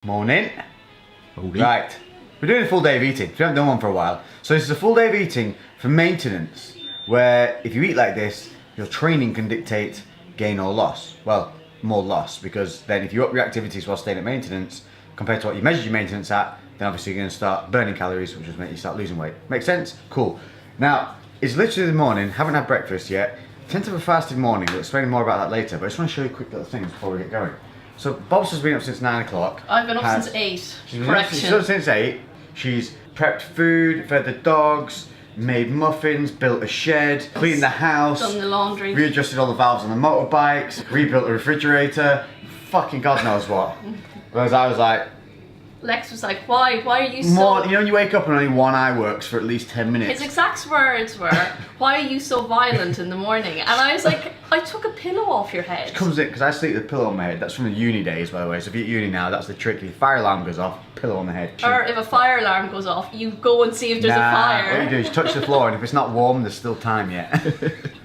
Morning. Howdy. Right, we're doing a full day of eating. We haven't done one for a while. So this is a full day of eating for maintenance, where if you eat like this, your training can dictate gain or loss. Well, more loss, because then if you up your activities while staying at maintenance, compared to what you measured your maintenance at, then obviously you're going to start burning calories, which will make you start losing weight. Make sense? Cool. Now, it's literally the morning, haven't had breakfast yet. Tend to have a fasted morning, we'll explain more about that later, but I just want to show you quick little things before we get going. So Bob's has been up since 9 o'clock. I've been up since 8. She's Correction. up since 8. She's prepped food, fed the dogs, made muffins, built a shed, cleaned the house, Done the laundry. readjusted all the valves on the motorbikes, rebuilt the refrigerator, fucking God knows what. Whereas I was like, Lex was like, why are you so... more, you know, you wake up and only one eye works for at least 10 minutes. His exact words were, why are you so violent in the morning? And I was like, I took a pillow off your head. Comes in, because I sleep with a pillow on my head. That's from the uni days, by the way. So if you're at uni now, that's the trick. If the fire alarm goes off, pillow on the head. Or if a fire alarm goes off, you go and see if there's a fire. What you do is touch the floor, and if it's not warm, there's still time yet.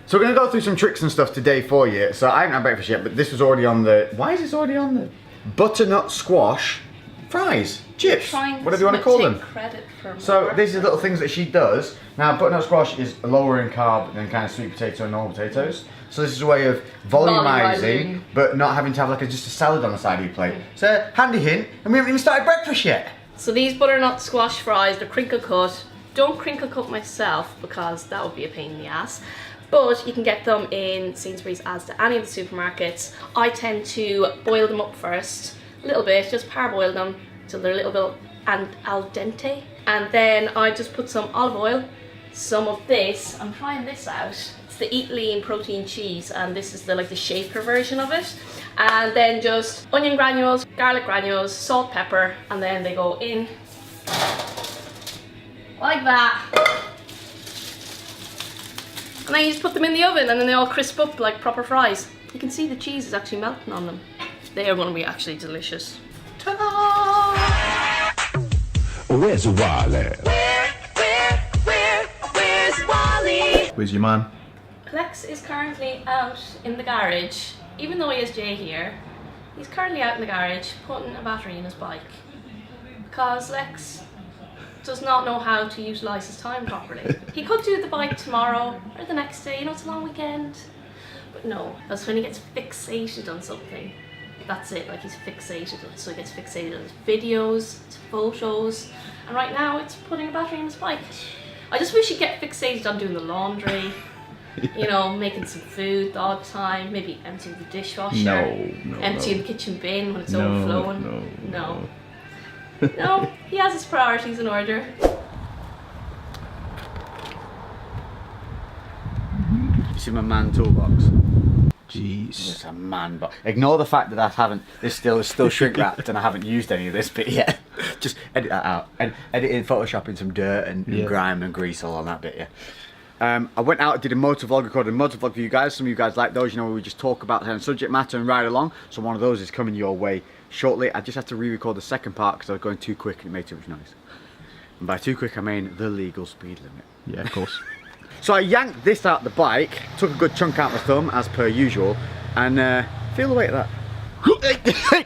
So we're going to go through some tricks and stuff today for you. So I haven't had breakfast yet, but this was already on the... Why is this already on the... Butternut squash fries, chips, whatever you want to call them. Credit for So these are little things that she does. Now butternut squash is lower in carb than kind of sweet potato and normal potatoes. So this is a way of volumizing, but not having to have like just a salad on the side of your plate. So handy hint, and we haven't even started breakfast yet. So these butternut squash fries, they're crinkle cut. Don't crinkle cut myself because that would be a pain in the ass. But you can get them in Sainsbury's, Asda, any of the supermarkets. I tend to boil them up first, a little bit, just parboil them till they're a little bit al dente. And then I just put some olive oil, some of this, I'm trying this out. It's the Eat Lean protein cheese, and this is the shaker version of it. And then just onion granules, garlic granules, salt, pepper, and then they go in like that. And then you just put them in the oven and then they all crisp up like proper fries. You can see the cheese is actually melting on them. They are going to be actually delicious. Ta-da! Where's Wally? Where's Wally? Where's your man? Lex is currently out in the garage. Even though he has Jay here, he's currently out in the garage putting a battery in his bike. Because Lex does not know how to utilise his time properly. He could do the bike tomorrow or the next day, you know, it's a long weekend. But no, that's when he gets fixated on something. That's it, like he's fixated. So he gets fixated on his videos, his photos, and right now it's putting a battery in his bike. I just wish he'd get fixated on doing the laundry, you know, making some food all the time, maybe emptying the dishwasher, emptying the kitchen bin when it's overflowing. No, he has his priorities in order. You see my man toolbox? Jeez. It's a man box. Ignore the fact that I haven't, this still is still shrink wrapped and I haven't used any of this bit yet. Just edit that out. And edit in Photoshop in some dirt and grime and grease all on that bit, yeah. I went out, did a motor vlog, recorded a motor vlog for you guys. Some of you guys like those, you know, where we just talk about certain subject matter and ride along. So one of those is coming your way shortly. I just had to re-record the second part because I was going too quick and it made too much noise. And by too quick I mean the legal speed limit. Yeah, of course. So I yanked this out the bike, took a good chunk out my thumb as per usual, and feel the weight of that.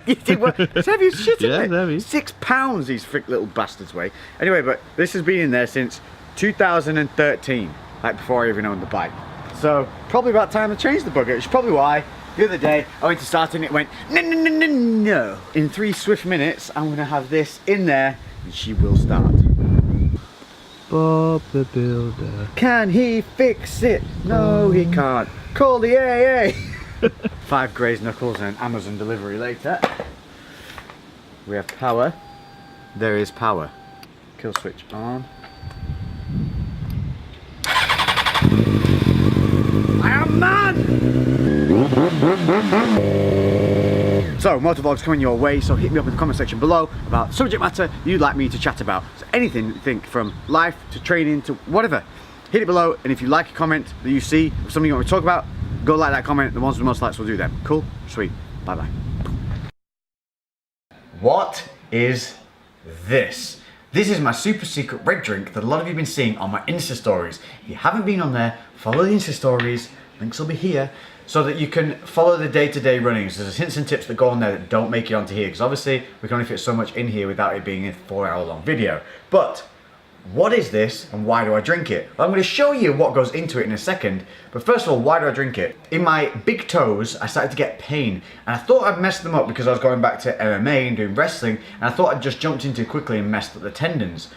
It's heavy as shit, isn't it? Yeah, heavy. 6 pounds these frick little bastards weigh. Anyway, but this has been in there since 2013, like before I even owned the bike. So probably about time to change the bugger, which is probably why the other day I went to start and it went no. In 3 swift minutes I'm gonna have this in there and she will start. Bob the Builder. Can he fix it? No, he can't. Call the AA. 5 Grey's Knuckles and Amazon delivery later. We have power. There is power. Kill switch on. I am man! So, motovlog's coming your way, so hit me up in the comment section below about subject matter you'd like me to chat about. So anything, think from life to training to whatever. Hit it below, and if you like a comment that you see, something you want me to talk about, go like that comment. The ones with the most likes will do them. Cool? Sweet. Bye-bye. What is this? This is my super secret red drink that a lot of you have been seeing on my Insta stories. If you haven't been on there, follow the Insta stories, links will be here, so that you can follow the day-to-day runnings. There's hints and tips that go on there that don't make it onto here, because obviously we can only fit so much in here without it being a 4-hour long video. But what is this and why do I drink it? Well, I'm going to show you what goes into it in a second, but first of all, why do I drink it? In my big toes, I started to get pain, and I thought I'd messed them up because I was going back to MMA and doing wrestling, and I thought I'd just jumped in too quickly and messed up the tendons.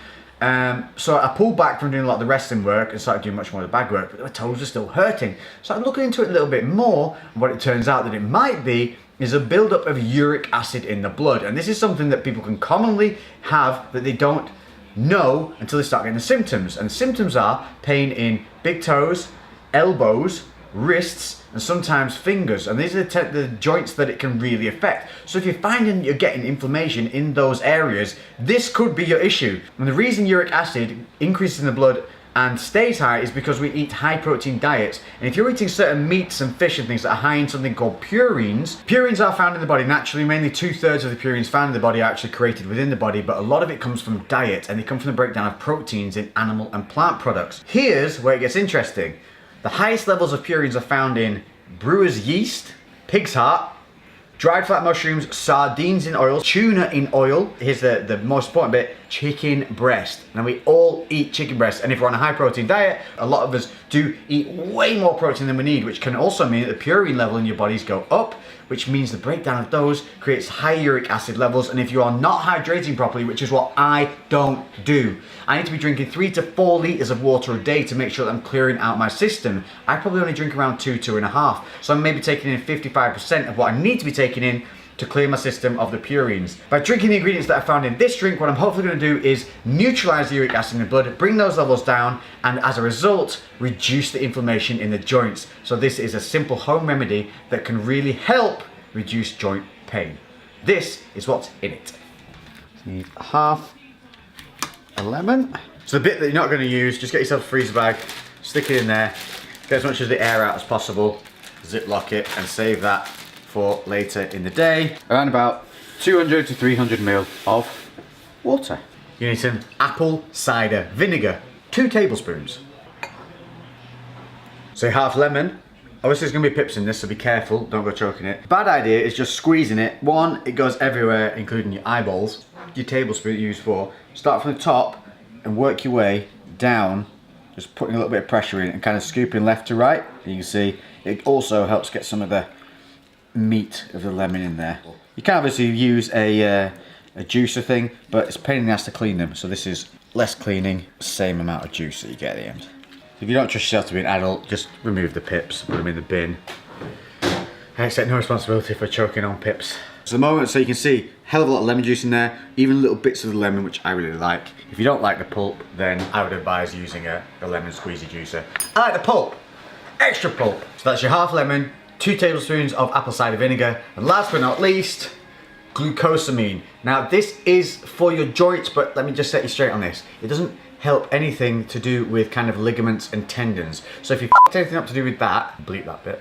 So I pulled back from doing a lot of the wrestling work and started doing much more of the bag work, but my toes were still hurting. So I'm looking into it a little bit more, and what it turns out that it might be is a buildup of uric acid in the blood. And this is something that people can commonly have that they don't know until they start getting the symptoms. And the symptoms are pain in big toes, elbows, wrists, and sometimes fingers, and these are the joints that it can really affect. So if you're finding that you're getting inflammation in those areas, this could be your issue. And the reason uric acid increases in the blood and stays high is because we eat high protein diets. And if you're eating certain meats and fish and things that are high in something called purines, purines are found in the body naturally. Mainly 2/3 of the purines found in the body are actually created within the body, but a lot of it comes from diet, and they come from the breakdown of proteins in animal and plant products. Here's where it gets interesting. The highest levels of purines are found in brewer's yeast, pig's heart, dried flat mushrooms, sardines in oil, tuna in oil. Here's the most important bit, chicken breast. Now we all eat chicken breast, and if we're on a high protein diet, a lot of us do eat way more protein than we need, which can also mean that the purine level in your bodies go up, which means the breakdown of those creates high uric acid levels. And if you are not hydrating properly, which is what I don't do, I need to be drinking 3 to 4 liters of water a day to make sure that I'm clearing out my system. I probably only drink around 2.5. So I'm maybe taking in 55% of what I need to be taking in to clear my system of the purines. By drinking the ingredients that I found in this drink, what I'm hopefully going to do is neutralize the uric acid in the blood, bring those levels down, and as a result, reduce the inflammation in the joints. So this is a simple home remedy that can really help reduce joint pain. This is what's in it. You need half a lemon. So the bit that you're not going to use, just get yourself a freezer bag, stick it in there, get as much of the air out as possible, ziplock it, and save that for later in the day. Around about 200 to 300 ml of water. You need some apple cider vinegar, 2 tablespoons. So half lemon. Obviously there's going to be pips in this, so be careful, don't go choking it. Bad idea is just squeezing it. One, it goes everywhere, including your eyeballs. Your tablespoon you use 4. Start from the top and work your way down, just putting a little bit of pressure in and kind of scooping left to right. You can see it also helps get some of the meat of the lemon in there. You can obviously use a juicer thing, but it's a pain in the ass to clean them. So this is less cleaning, same amount of juice that you get at the end. If you don't trust yourself to be an adult, just remove the pips, put them in the bin. I accept no responsibility for choking on pips. So the moment, so you can see, hell of a lot of lemon juice in there, even little bits of the lemon, which I really like. If you don't like the pulp, then I would advise using a lemon squeezy juicer. I like the pulp, extra pulp. So that's your half lemon, 2 tablespoons of apple cider vinegar, and last but not least, glucosamine. Now this is for your joints, but let me just set you straight on this. It doesn't help anything to do with kind of ligaments and tendons. So if you f***ed anything up to do with that, bleep that bit.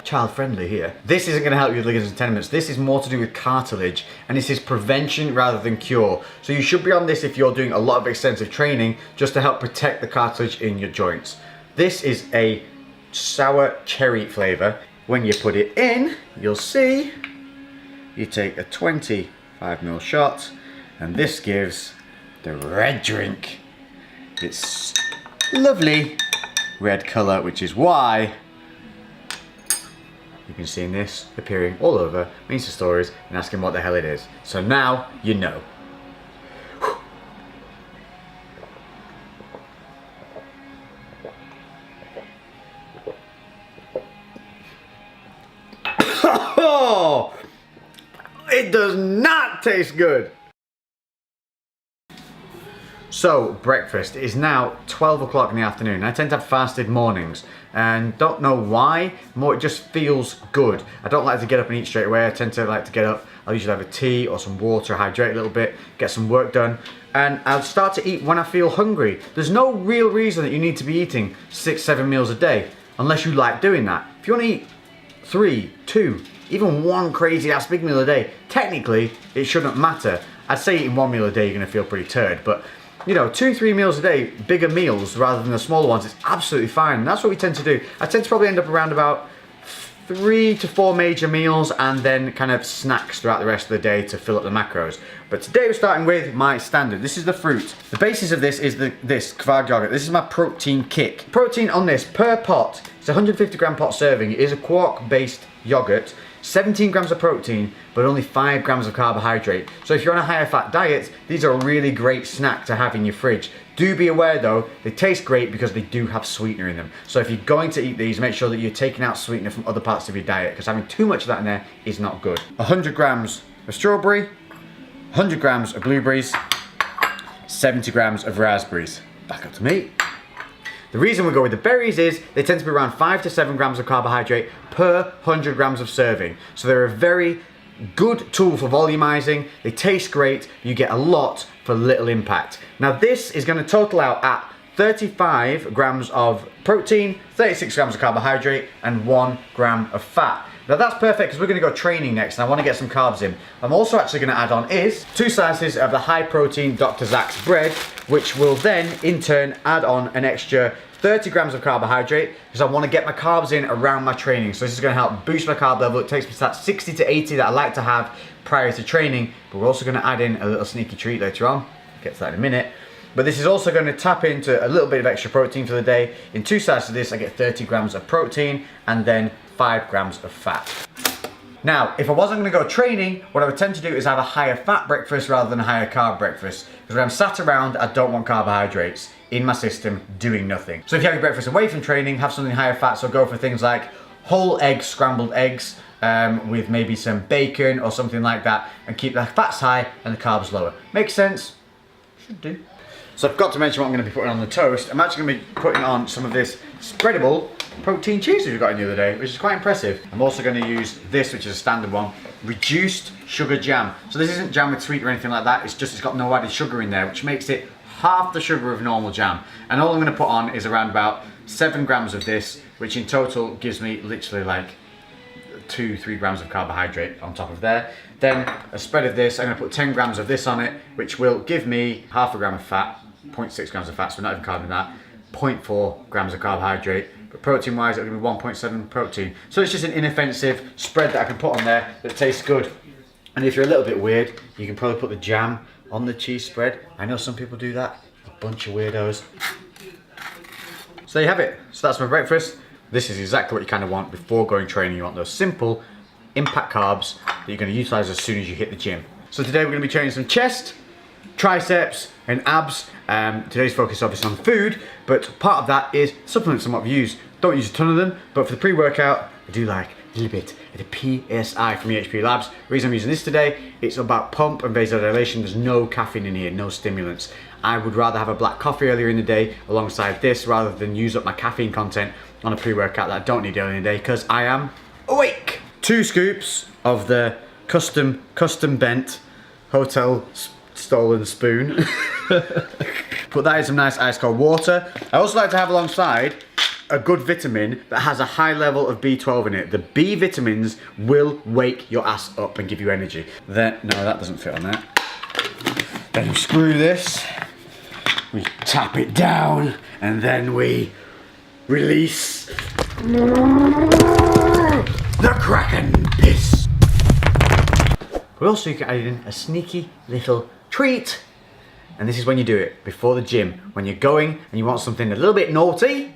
Child friendly here. This isn't going to help you with ligaments and tendons. This is more to do with cartilage, and this is prevention rather than cure. So you should be on this if you're doing a lot of extensive training, just to help protect the cartilage in your joints. This is a sour cherry flavour. When you put it in, you'll see, you take a 25 ml shot, and this gives the red drink its lovely red colour, which is why you can see this appearing all over my Insta stories and asking what the hell it is. So now you know. Oh, it does not taste good. So, breakfast is now 12 o'clock in the afternoon. I tend to have fasted mornings and don't know why, more it just feels good. I don't like to get up and eat straight away. I tend to like to get up, I'll usually have a tea or some water, hydrate a little bit, get some work done, and I'll start to eat when I feel hungry. There's no real reason that you need to be eating 6-7 meals a day unless you like doing that. If you want to eat 3, 2, even 1 crazy ass big meal a day, technically it shouldn't matter. I'd say eating 1 meal a day you're going to feel pretty turd, but you know, 2-3 meals a day, bigger meals rather than the smaller ones, it's absolutely fine. And that's what we tend to do. I tend to probably end up around about 3 to 4 major meals and then kind of snacks throughout the rest of the day to fill up the macros. But today we're starting with my standard. This is the fruit. The basis of this is this Kvarg yogurt. This is my protein kick. Protein on this per pot, it's a 150 gram pot serving. It is a quark based yogurt. 17 grams of protein, but only 5 grams of carbohydrate. So if you're on a higher fat diet, these are a really great snack to have in your fridge. Do be aware though, they taste great because they do have sweetener in them. So if you're going to eat these, make sure that you're taking out sweetener from other parts of your diet, because having too much of that in there is not good. 100 grams of strawberry, 100 grams of blueberries, 70 grams of raspberries. Back up to me. The reason we go with the berries is they tend to be around 5 to 7 grams of carbohydrate per 100 grams of serving. So they're a very good tool for volumizing. They taste great. You get a lot for little impact. Now this is going to total out at 35 grams of protein, 36 grams of carbohydrate, and 1 gram of fat. Now that's perfect because we're going to go training next and I want to get some carbs in. I'm also actually going to add on is 2 slices of the high protein Dr. Zach's bread, which will then in turn add on an extra 30 grams of carbohydrate because I want to get my carbs in around my training. So this is going to help boost my carb level. It takes me to that 60 to 80 that I like to have prior to training, but we're also going to add in a little sneaky treat later on. Get to that in a minute. But this is also going to tap into a little bit of extra protein for the day. In 2 slices of this, I get 30 grams of protein and then 5 grams of fat. Now, if I wasn't going to go training, what I would tend to do is have a higher fat breakfast rather than a higher carb breakfast. Because when I'm sat around, I don't want carbohydrates in my system doing nothing. So if you have your breakfast away from training, have something higher fat, so go for things like whole eggs, scrambled eggs, with maybe some bacon or something like that, and keep the fats high and the carbs lower. Makes sense? Should do. So I forgot to mention what I'm going to be putting on the toast. I'm actually going to be putting on some of this spreadable protein cheese that we got in the other day, which is quite impressive. I'm also going to use this, which is a standard one, reduced sugar jam. So this isn't jam with sweet or anything like that, it's got no added sugar in there, which makes it half the sugar of normal jam. And all I'm going to put on is around about 7 grams of this, which in total gives me literally like 2-3 grams of carbohydrate on top of there. Then a spread of this, I'm going to put 10 grams of this on it, which will give me half a gram of fat, 0.6 grams of fat, so we're not even carbing that, 0.4 grams of carbohydrate, but protein wise it'll give me 1.7 protein. So it's just an inoffensive spread that I can put on there that tastes good. And if you're a little bit weird, you can probably put the jam on the cheese spread. I know some people do that, a bunch of weirdos. So there you have it. So that's my breakfast. This is exactly what you kind of want before going training. You want those simple impact carbs that you're going to utilize as soon as you hit the gym. So today we're going to be training some chest, triceps and abs. Today's focus is obviously on food, but part of that is supplements and what we use. Don't use a ton of them, but for the pre-workout, I do like a little bit of the PSI from EHP Labs. The reason I'm using this today, it's about pump and vasodilation. There's no caffeine in here, no stimulants. I would rather have a black coffee earlier in the day alongside this rather than use up my caffeine content on a pre-workout that I don't need earlier in the day because I am awake. 2 scoops of the custom bent hotel stolen spoon. Put that in some nice ice cold water. I also like to have alongside a good vitamin that has a high level of B12 in it. The B vitamins will wake your ass up and give you energy. Then, no, that doesn't fit on there. Then we screw this, we tap it down, and then we release the Kraken piss. But also you can add in a sneaky little treat. And this is when you do it, before the gym. When you're going and you want something a little bit naughty,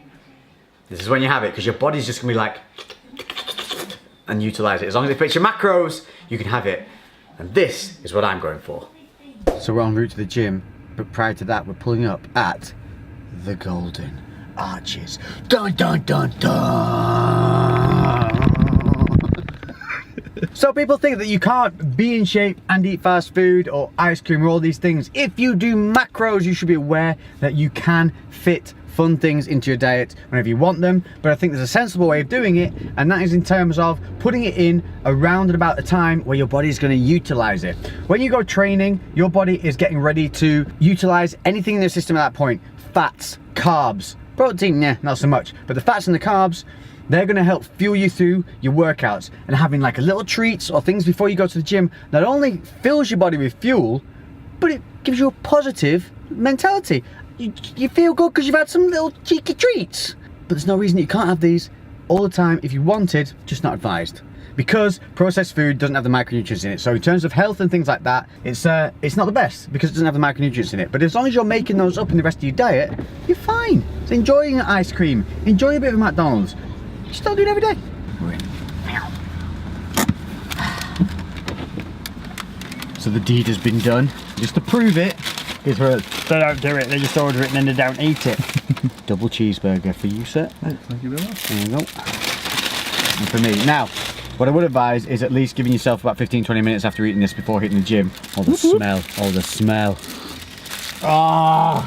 this is when you have it, because your body's just gonna be like, and utilize it. As long as it fits your macros, you can have it. And this is what I'm going for. So we're en route to the gym, but prior to that, we're pulling up at the Golden Arches. Dun dun dun dun! So people think that you can't be in shape and eat fast food or ice cream or all these things. If you do macros, you should be aware that you can fit fun things into your diet whenever you want them, but I think there's a sensible way of doing it, and that is in terms of putting it in around and about the time where your body is going to utilize it. When you go training, your body is getting ready to utilize anything in the system at that point. Fats, carbs, protein, yeah, not so much, but the fats and the carbs, they're going to help fuel you through your workouts. And having like a little treats or things before you go to the gym not only fills your body with fuel, but it gives you a positive mentality. You feel good because you've had some little cheeky treats. But there's no reason you can't have these all the time if you wanted, just not advised. Because processed food doesn't have the micronutrients in it. So in terms of health and things like that, it's not the best because it doesn't have the micronutrients in it. But as long as you're making those up in the rest of your diet, you're fine. So enjoying ice cream, enjoy a bit of McDonald's. Just don't do it every day. So the deed has been done. Just to prove it, is where they don't do it, they just order it and then they don't eat it. Double cheeseburger for you, sir. Thank you very much. There you go. And for me. Now, what I would advise is at least giving yourself about 15-20 minutes after eating this before hitting the gym. Oh, the smell. Oh, the smell. Ah.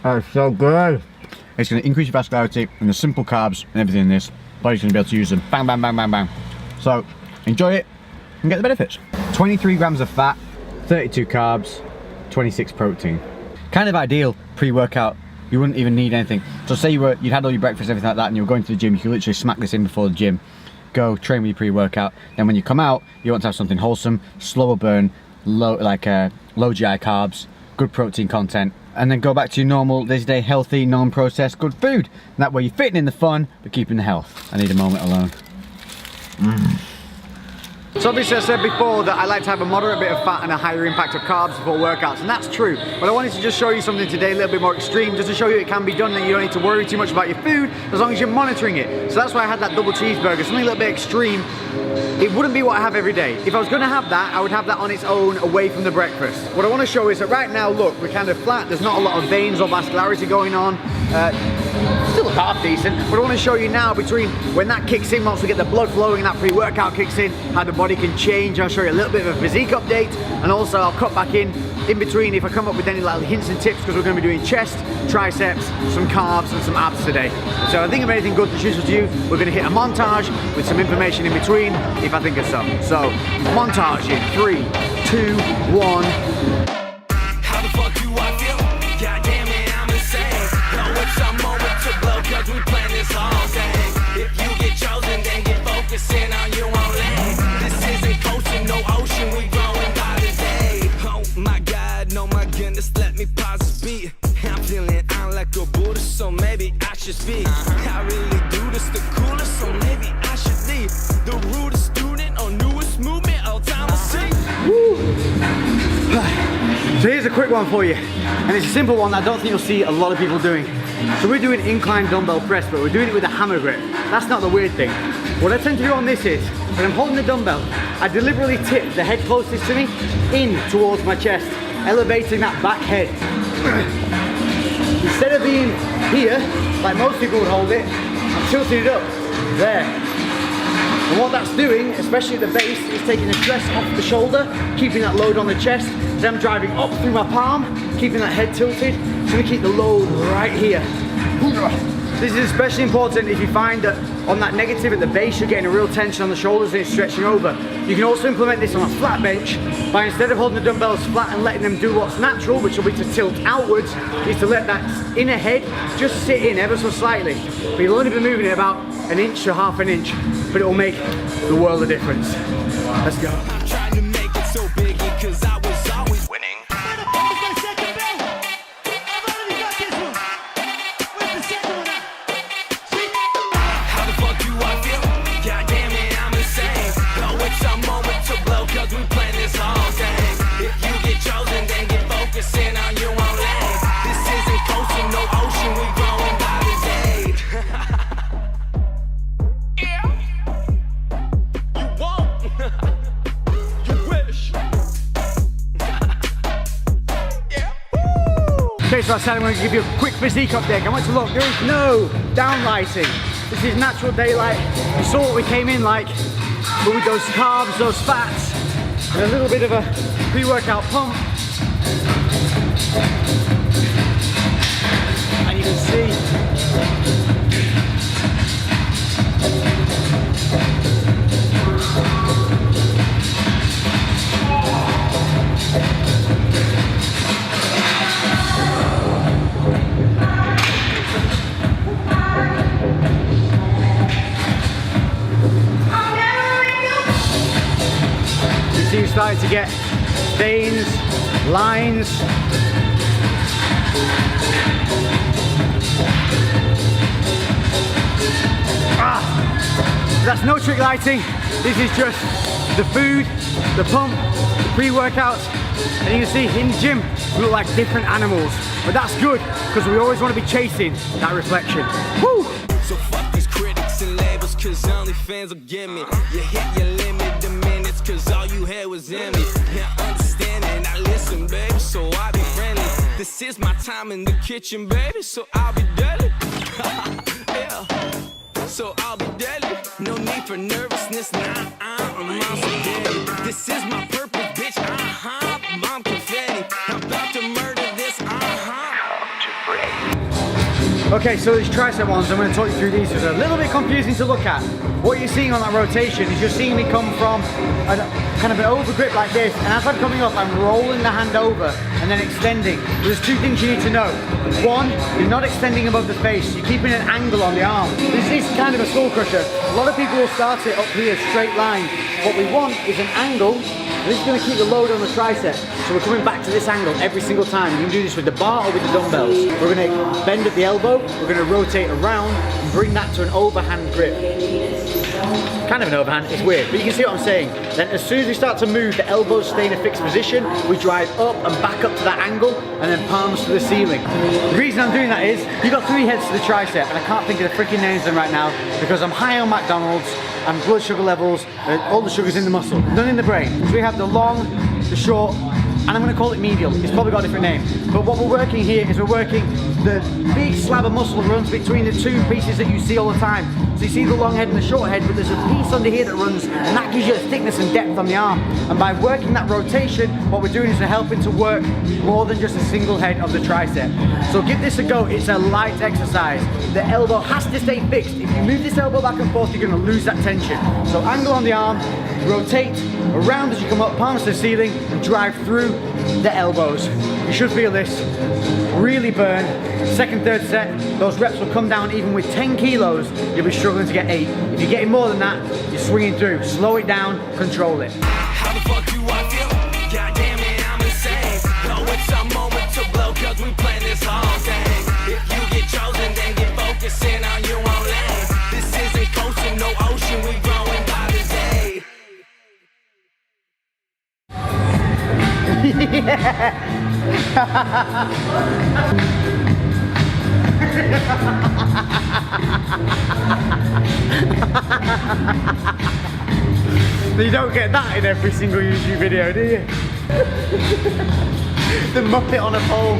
That's so good. It's going to increase your vascularity and the simple carbs and everything in this. Body's going to be able to use them. Bang, bang, bang, bang, bang. So, enjoy it and get the benefits. 23 grams of fat, 32 carbs, 26 protein. Kind of ideal pre-workout. You wouldn't even need anything. So say you'd had all your breakfast and everything like that and you were going to the gym, you could literally smack this in before the gym. Go train with your pre-workout. Then when you come out, you want to have something wholesome, slower burn, low GI carbs, good protein content, and then go back to your normal day-to-day healthy, non-processed, good food. And that way you're fitting in the fun, but keeping the health. I need a moment alone. So obviously I said before that I like to have a moderate bit of fat and a higher impact of carbs before workouts, and that's true. But I wanted to just show you something today a little bit more extreme, just to show you it can be done and you don't need to worry too much about your food as long as you're monitoring it. So that's why I had that double cheeseburger, something a little bit extreme. It wouldn't be what I have every day. If I was going to have that, I would have that on its own away from the breakfast. What I want to show is that right now, look, we're kind of flat, there's not a lot of veins or vascularity going on. Still look half decent, but I want to show you now between when that kicks in, once we get the blood flowing and that pre-workout kicks in, how the body can change. I'll show you a little bit of a physique update, and also I'll cut back in between if I come up with any little hints and tips, because we're going to be doing chest, triceps, some calves and some abs today. So I think of anything good to choose with you, we're going to hit a montage with some information in between if I think of some. So montage in 3, 2, 1. How the fuck do I feel? God damn it, I'm insane. Know it's a moment to blow, cause we plan this all day. If you get chosen, then get focusing on your own lane. This isn't coasting, no ocean, we growing by the day. Oh my God, no my goodness, let me pause this beat. I'm feeling I'm like a Buddhist, so maybe I should speak. I really do this the coolest, so maybe I should be the rudest student or newest movement all time I see. So here's a quick one for you, and it's a simple one that I don't think you'll see a lot of people doing. So we're doing incline dumbbell press, but we're doing it with a hammer grip. That's not the weird thing. What I tend to do on this is, when I'm holding the dumbbell, I deliberately tip the head closest to me in towards my chest, elevating that back head. Instead of being here, like most people would hold it, I'm tilting it up, there. And what that's doing, especially at the base, is taking the stress off the shoulder, keeping that load on the chest. Then I'm driving up through my palm, keeping that head tilted, so we keep the load right here. This is especially important if you find that on that negative at the base, you're getting a real tension on the shoulders and it's stretching over. You can also implement this on a flat bench by, instead of holding the dumbbells flat and letting them do what's natural, which will be to tilt outwards, is to let that inner head just sit in ever so slightly. But you'll only be moving it about an inch to half an inch, but it will make the world of difference. Let's go. I'm trying to make it so big because I was always winning. How the fuck do I feel? God damn it, I'm insane. Know it's a moment to blow, cause we plan this all day. If you get chosen, then get focusing on your own lane. This isn't coasting, no ocean, we growing by the day. Yeah. You won't. You wish. Yeah. Okay, so I said I'm going to give you a quick physique update. I want to look, there is no downlighting. This is natural daylight. You saw what we came in like, but with those carbs, those fats, and a little bit of a pre-workout pump. And you can see see you're starting to get veins, lines. That's no trick lighting. This is just the food, the pump, the pre-workouts. And you can see in the gym, we look like different animals. But that's good, because we always want to be chasing that reflection. Woo! So fuck these critics and labels, cause only fans will get me. You hit your limit the minutes, cause all you had was in me. Yeah, understand it, I listen, baby, so I'll be friendly. This is my time in the kitchen, baby, so I'll be deadly. Yeah, so I'll be deadly. No need for nervousness, nah, I'm a monster deadly. This is my purpose, bitch, I'm confetti. I'm about to murder this, Okay, so these tricep ones, I'm going to talk you through these. It's a little bit confusing to look at. What you're seeing on that rotation is you're seeing me come from a kind of an over grip like this, and as I'm coming up, I'm rolling the hand over and then extending. There's two things you need to know. One, you're not extending above the face, you're keeping an angle on the arm. This is kind of a skull crusher. A lot of people will start it up here, straight line. What we want is an angle. This is going to keep the load on the tricep. So we're coming back to this angle every single time. You can do this with the bar or with the dumbbells. We're going to bend at the elbow, we're going to rotate around and bring that to an overhand grip. Kind of an overhand, it's weird, but you can see what I'm saying. Then as soon as we start to move, the elbows stay in a fixed position, we drive up and back up to that angle, and then palms to the ceiling. The reason I'm doing that is, you've got three heads to the tricep, and I can't think of the freaking names of them right now, because I'm high on McDonald's, and blood sugar levels, all the sugar's in the muscle, none in the brain. So we have the long, the short, and I'm going to call it medial. It's probably got a different name. But what we're working here is we're working the big slab of muscle that runs between the two pieces that you see all the time. So you see the long head and the short head, but there's a piece under here that runs, and that gives you a thickness and depth on the arm. And by working that rotation, what we're doing is we're helping to work more than just a single head of the tricep. So give this a go. It's a light exercise. The elbow has to stay fixed. If you move this elbow back and forth, you're going to lose that tension. So angle on the arm, rotate around as you come up, palms to the ceiling, and drive through the elbows. You should feel this really burn. Second, third set, those reps will come down. Even with 10 kilos, you'll be struggling to get 8. If you're getting more than that, you're swinging through. Slow it down, control it. How the fuck you I feel? God damn it, I'm insane. No, it's a moment to blow, cause we plan this all day. If you get chosen, then get focusing on your own lane. This isn't coasting, no ocean, we growing by the day. You don't get that in every single YouTube video, do you? The Muppet on a pole.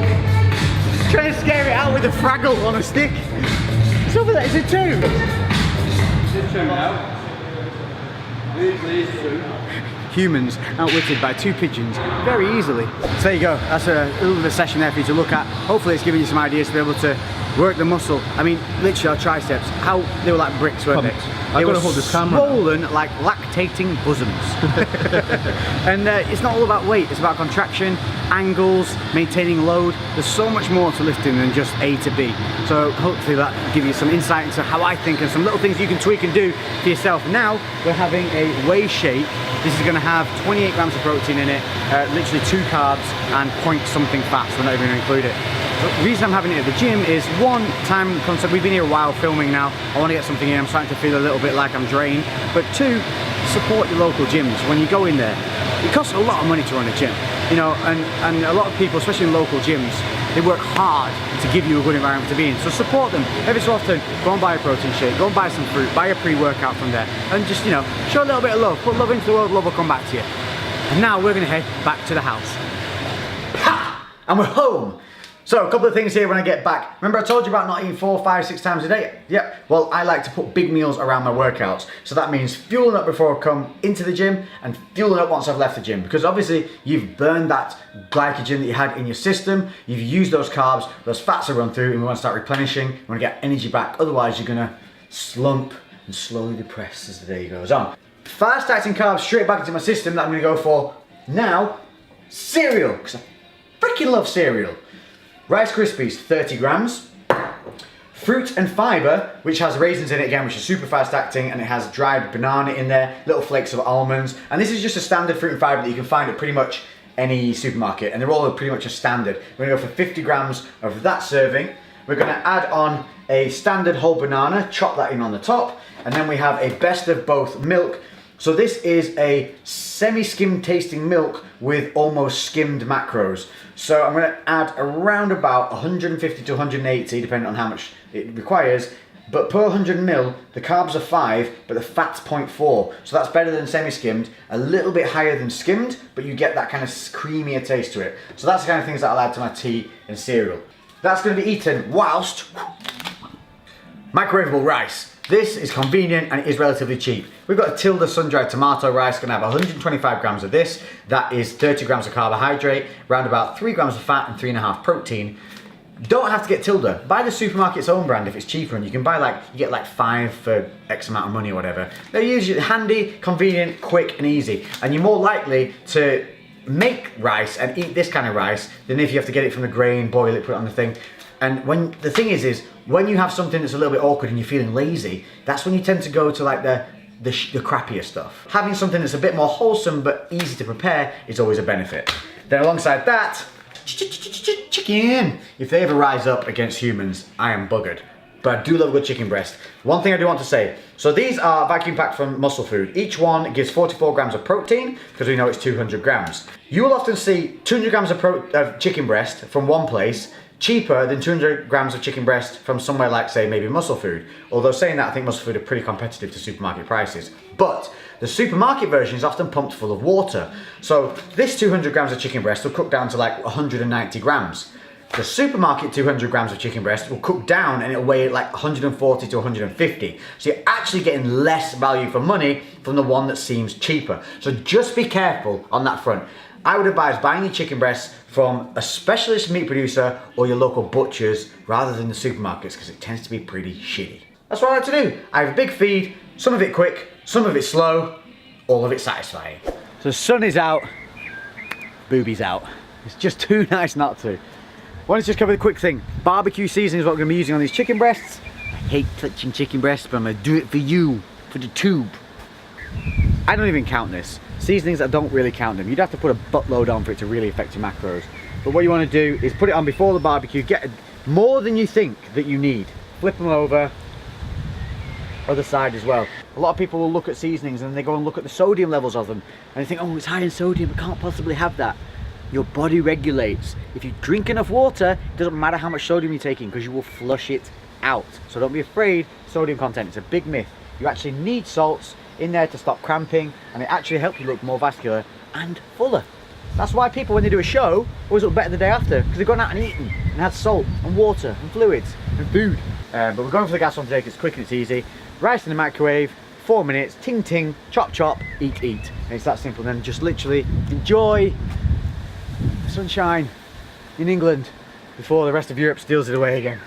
Trying to scare it out with a Fraggle on a stick. It's over there, it's a 2. It's 2 now. These 2. Humans outwitted by 2 pigeons very easily. So there you go, that's a little bit of a session there for you to look at. Hopefully it's giving you some ideas to be able to work the muscle. I mean, literally our triceps, how they were like bricks, weren't they? I've got to hold this camera. Swollen like lactating bosoms. And it's not all about weight, it's about contraction, angles, maintaining load. There's so much more to lifting than just A to B. So hopefully that will give you some insight into how I think and some little things you can tweak and do for yourself. Now we're having a whey shake. This is going to have 28 grams of protein in it, literally 2 carbs and point something fats. We're not even going to include it. The reason I'm having it at the gym is, one, time concept. We've been here a while filming now. I want to get something in. I'm starting to feel a little bit like I'm drained. But 2, support your local gyms. When you go in there, it costs a lot of money to run a gym. You know, and a lot of people, especially in local gyms, they work hard to give you a good environment to be in. So support them. Every so often, go and buy a protein shake, go and buy some fruit, buy a pre-workout from there. And just, you know, show a little bit of love. Put love into the world, love will come back to you. And now we're going to head back to the house. Ha! And we're home. So a couple of things here when I get back. Remember I told you about not eating 4, 5, 6 times a day? Yep. Well, I like to put big meals around my workouts. So that means fueling up before I come into the gym and fueling up once I've left the gym. Because obviously you've burned that glycogen that you had in your system. You've used those carbs, those fats are run through, and we want to start replenishing. We want to get energy back. Otherwise you're going to slump and slowly depress as the day goes on. Fast acting carbs straight back into my system that I'm going to go for now. Cereal. Because I freaking love cereal. Rice Krispies, 30 grams. Fruit and fiber, which has raisins in it again, which is super fast acting, and it has dried banana in there, little flakes of almonds. And this is just a standard fruit and fiber that you can find at pretty much any supermarket, and they're all pretty much a standard. We're gonna go for 50 grams of that serving. We're gonna add on a standard whole banana, chop that in on the top, and then we have a best of both milk. So this is a semi-skimmed tasting milk with almost skimmed macros. So I'm gonna add around about 150 to 180, depending on how much it requires. But per 100 ml, the carbs are 5, but the fat's 0.4. So that's better than semi-skimmed, a little bit higher than skimmed, but you get that kind of creamier taste to it. So that's the kind of things that I'll add to my tea and cereal. That's gonna be eaten whilst microwavable rice. This is convenient and it is relatively cheap. We've got a Tilda sun-dried tomato rice, gonna have 125 grams of this. That is 30 grams of carbohydrate, around about 3 grams of fat and 3.5 protein. Don't have to get Tilda. Buy the supermarket's own brand if it's cheaper, and you can buy you get like 5 for X amount of money or whatever. They're usually handy, convenient, quick and easy. And you're more likely to make rice and eat this kind of rice than if you have to get it from the grain, boil it, put it on the thing. And the thing is when you have something that's a little bit awkward and you're feeling lazy, that's when you tend to go to like the crappier stuff. Having something that's a bit more wholesome but easy to prepare is always a benefit. Then alongside that, chicken. If they ever rise up against humans, I am buggered. But I do love a good chicken breast. One thing I do want to say, so these are vacuum packed from Muscle Food. Each one gives 44 grams of protein, because we know it's 200 grams. You will often see 200 grams of chicken breast from one place, cheaper than 200 grams of chicken breast from somewhere like, say, maybe Muscle Food. Although saying that, I think Muscle Food are pretty competitive to supermarket prices. But the supermarket version is often pumped full of water. So this 200 grams of chicken breast will cook down to like 190 grams. The supermarket 200 grams of chicken breast will cook down and it'll weigh like 140 to 150. So you're actually getting less value for money from the one that seems cheaper. So just be careful on that front. I would advise buying your chicken breasts from a specialist meat producer or your local butchers rather than the supermarkets, because it tends to be pretty shitty. That's what I like to do. I have a big feed, some of it quick, some of it slow, all of it satisfying. So the sun is out, boobies out. It's just too nice not to. I want to just cover the quick thing. Barbecue seasoning is what we're going to be using on these chicken breasts. I hate touching chicken breasts, but I'm going to do it for you, for the tube. I don't even count this. Seasonings, I don't really count them. You'd have to put a buttload on for it to really affect your macros. But what you want to do is put it on before the barbecue, get more than you think that you need. Flip them over, other side as well. A lot of people will look at seasonings and they go and look at the sodium levels of them and they think, oh, it's high in sodium, it can't possibly have that. Your body regulates. If you drink enough water, it doesn't matter how much sodium you're taking because you will flush it out. So don't be afraid, sodium content, it's a big myth. You actually need salts in there to stop cramping, and it actually helps you look more vascular and fuller. That's why people, when they do a show, always look better the day after, because they've gone out and eaten and had salt and water and fluids and food. But we're going for the gas one today because it's quick and it's easy. Rice in the microwave, 4 minutes, ting ting, chop chop, eat eat. And it's that simple. Then just literally enjoy the sunshine in England before the rest of Europe steals it away again.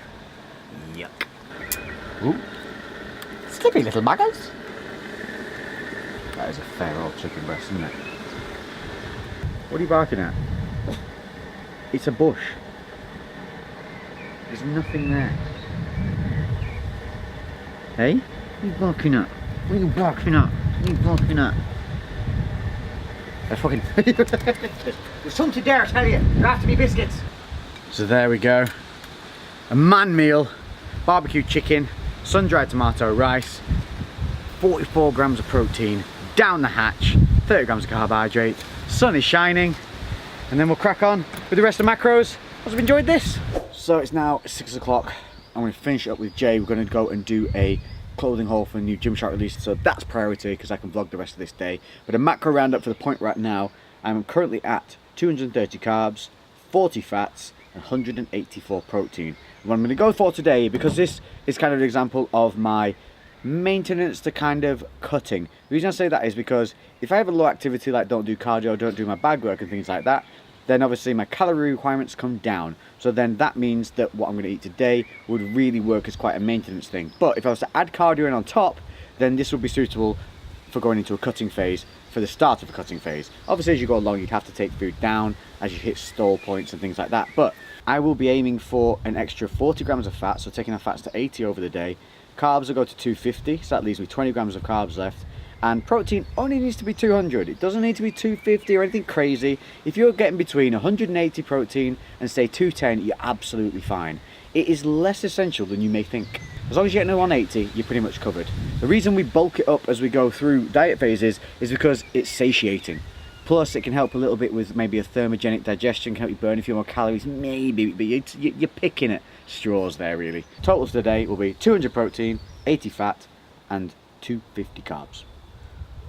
Yuck. Ooh. Slippy little buggers. That is a fair old chicken breast, isn't it? What are you barking at? It's a bush. There's nothing there. Hey? What are you barking at? What are you barking at? What are you barking at? They're fucking... There's something there, I tell you. There have to be biscuits. So there we go. A man meal. Barbecue chicken. Sun-dried tomato rice. 44 grams of protein. Down the hatch. 30 grams of carbohydrate. Sun is shining. And then we'll crack on with the rest of the macros. Hope you've enjoyed this. So it's now 6 o'clock. I'm going to finish up with Jay. We're going to go and do a clothing haul for a new Gymshark release, so that's priority because I can vlog the rest of this day. But a macro roundup for the point right now, I'm currently at 230 carbs, 40 fats, and 184 protein. What I'm going to go for today, because this is kind of an example of my maintenance to kind of cutting. The reason I say that is because if I have a low activity, like don't do cardio, don't do my bag work and things like that, then obviously my calorie requirements come down. So then that means that what I'm going to eat today would really work as quite a maintenance thing. But if I was to add cardio in on top, then this would be suitable for going into a cutting phase for the start of a cutting phase. Obviously, as you go along, you'd have to take food down as you hit stall points and things like that. But I will be aiming for an extra 40 grams of fat, so taking our fats to 80 over the day. Carbs will go to 250, so that leaves me 20 grams of carbs left. And protein only needs to be 200. It doesn't need to be 250 or anything crazy. If you're getting between 180 protein and say 210, you're absolutely fine. It is less essential than you may think. As long as you get no 180, you're pretty much covered. The reason we bulk it up as we go through diet phases is because it's satiating. Plus, it can help a little bit with maybe a thermogenic digestion, can help you burn a few more calories, maybe, but you're picking at straws there, really. Totals for the day will be 200 protein, 80 fat, and 250 carbs.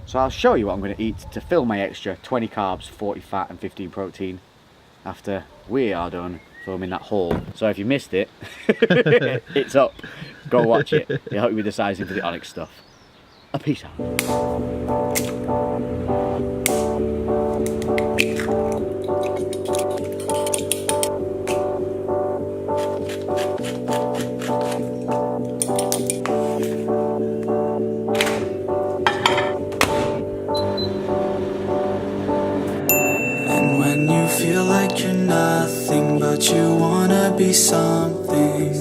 So I'll show you what I'm going to eat to fill my extra 20 carbs, 40 fat, and 15 protein after we are done filming that haul. So if you missed it, it's up. Go watch it. It'll help you with the sizing for the Onyx stuff. A peace out. When you feel like you're nothing, but you wanna be something,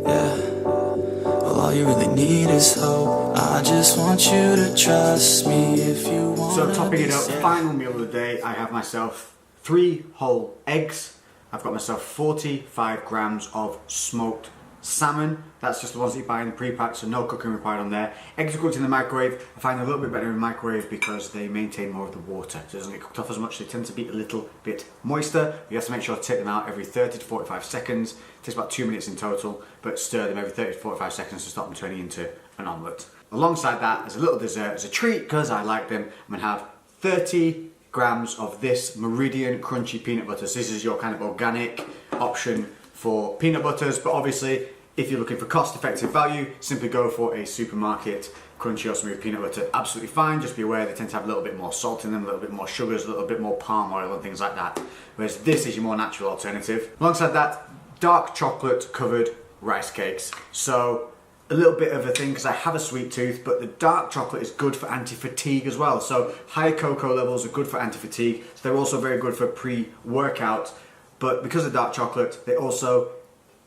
yeah. Well, all you really need is hope. I just want you to trust me if you want. So topping it up, final meal of the day, I have myself 3 whole eggs. I've got myself 45 grams of smoked salmon. That's just the ones that you buy in the pre-pack, so no cooking required on there. Eggs are cooked in the microwave. I find them a little bit better in the microwave because they maintain more of the water. So it doesn't get cooked off as much. They tend to be a little bit moister. You have to make sure to take them out every 30 to 45 seconds. It takes about 2 minutes in total, but stir them every 30 to 45 seconds to stop them turning into an omelette. Alongside that, as a little dessert, as a treat, because I like them, I'm gonna have 30 grams of this Meridian crunchy peanut butter. So this is your kind of organic option for peanut butters, but obviously if you're looking for cost-effective value, simply go for a supermarket crunchy or smooth peanut butter. Absolutely fine. Just be aware they tend to have a little bit more salt in them, a little bit more sugars, a little bit more palm oil and things like that. Whereas this is your more natural alternative. Alongside that, dark chocolate covered rice cakes. So a little bit of a thing because I have a sweet tooth, but the dark chocolate is good for anti-fatigue as well. So high cocoa levels are good for anti-fatigue. So they're also very good for pre-workout. But because of dark chocolate, they also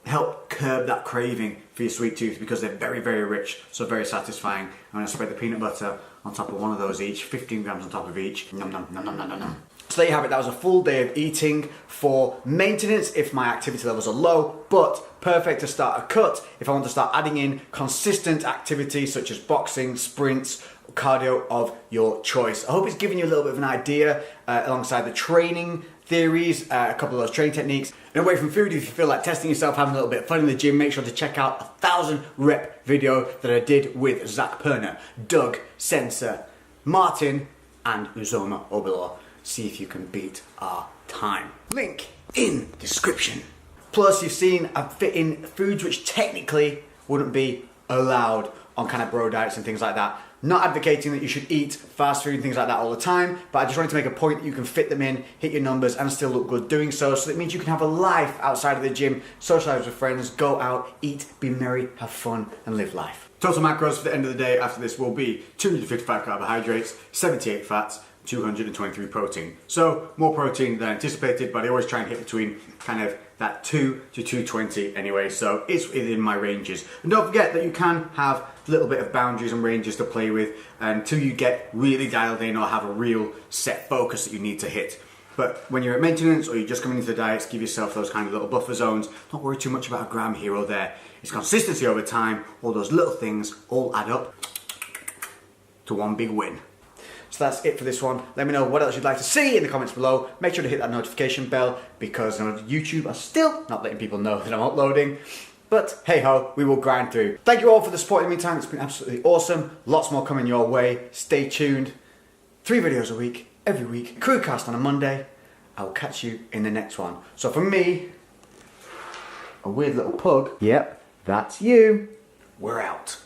help curb that craving for your sweet tooth because they're very, very rich, so very satisfying. I'm going to spread the peanut butter on top of one of those each, 15 grams on top of each. Nom, nom, nom, nom, nom, nom, nom. So there you have it. That was a full day of eating for maintenance if my activity levels are low, but perfect to start a cut if I want to start adding in consistent activity such as boxing, sprints, cardio of your choice. I hope it's given you a little bit of an idea alongside the training theories, a couple of those training techniques. And away from food, if you feel like testing yourself, having a little bit of fun in the gym, make sure to check out a 1000 rep video that I did with Zach Perner, Doug Sensor, Martin, and Uzoma Obilor. See if you can beat our time. Link in description. Plus, you've seen I fit in foods which technically wouldn't be allowed on kind of bro diets and things like that. Not advocating that you should eat fast food and things like that all the time, but I just wanted to make a point that you can fit them in, hit your numbers, and still look good doing so. So that means you can have a life outside of the gym, socialize with friends, go out, eat, be merry, have fun, and live life. Total macros for the end of the day after this will be 255 carbohydrates, 78 fats, 223 protein. So more protein than anticipated, but I always try and hit between kind of that 2 to 220 anyway, so it's within my ranges. And don't forget that you can have a little bit of boundaries and ranges to play with until you get really dialed in or have a real set focus that you need to hit. But when you're at maintenance or you're just coming into the diets, give yourself those kind of little buffer zones. Don't worry too much about a gram here or there. It's consistency over time. All those little things all add up to one big win. So that's it for this one. Let me know what else you'd like to see in the comments below. Make sure to hit that notification bell because YouTube are still not letting people know that I'm uploading. But hey ho, we will grind through. Thank you all for the support in the meantime. It's been absolutely awesome. Lots more coming your way. Stay tuned. 3 videos a week, every week. Crewcast on a Monday. I will catch you in the next one. So from me, a weird little pug. Yep, that's you. We're out.